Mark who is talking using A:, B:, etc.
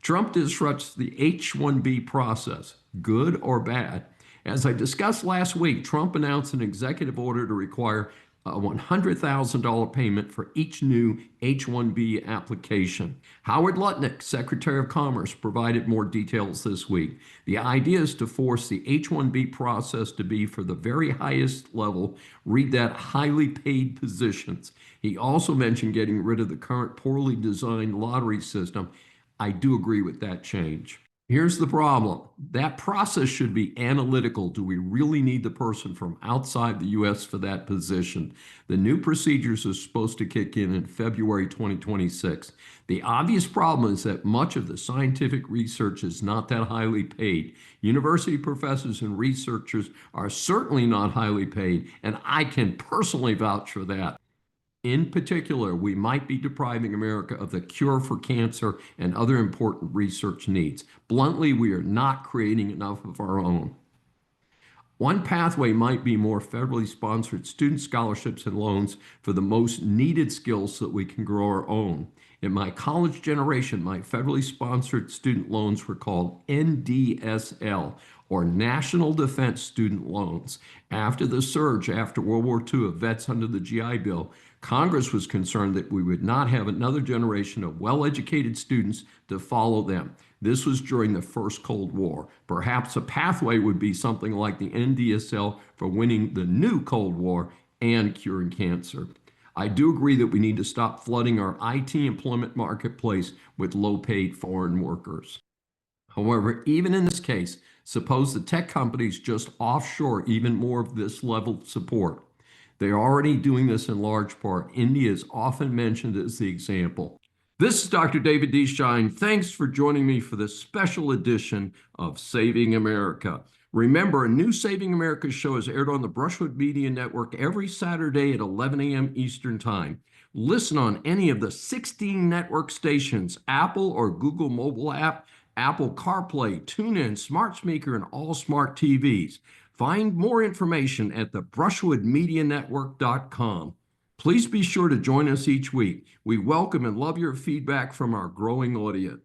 A: Trump disrupts the H-1B process, good or bad. As I discussed last week, Trump announced an executive order to require a $100,000 payment for each new H-1B application. Howard Lutnick, Secretary of Commerce, provided more details this week. The idea is to force the H-1B process to be for the very highest level, read that highly paid positions. He also mentioned getting rid of the current poorly designed lottery system. I do agree with that change. Here's the problem. That process should be analytical. Do we really need the person from outside the U.S. for that position? The new procedures are supposed to kick in February 2026. The obvious problem is that much of the scientific research is not that highly paid. University professors and researchers are certainly not highly paid, and I can personally vouch for that. In particular, we might be depriving America of the cure for cancer and other important research needs. Bluntly, we are not creating enough of our own. One pathway might be more federally sponsored student scholarships and loans for the most needed skills so that we can grow our own. In my college generation, my federally sponsored student loans were called NDSL, or National Defense Student Loans. After the surge after World War II of vets under the GI Bill, Congress was concerned that we would not have another generation of well-educated students to follow them. This was during the first Cold War. Perhaps a pathway would be something like the NDSL for winning the new Cold War and curing cancer. I do agree that we need to stop flooding our IT employment marketplace with low-paid foreign workers. However, even in this case, suppose the tech companies just offshore even more of this level of support. They're already doing this in large part. India is often mentioned as the example. This is Dr. David D. Schein. Thanks for joining me for this special edition of Saving America. Remember, a new Saving America show is aired on the Brushwood Media Network every Saturday at 11 a.m. Eastern Time. Listen on any of the 16 network stations, Apple or Google mobile app, Apple CarPlay, TuneIn, Smart Speaker, and all smart TVs. Find more information at the brushwoodmedianetwork.com. Please be sure to join us each week. We welcome and love your feedback from our growing audience.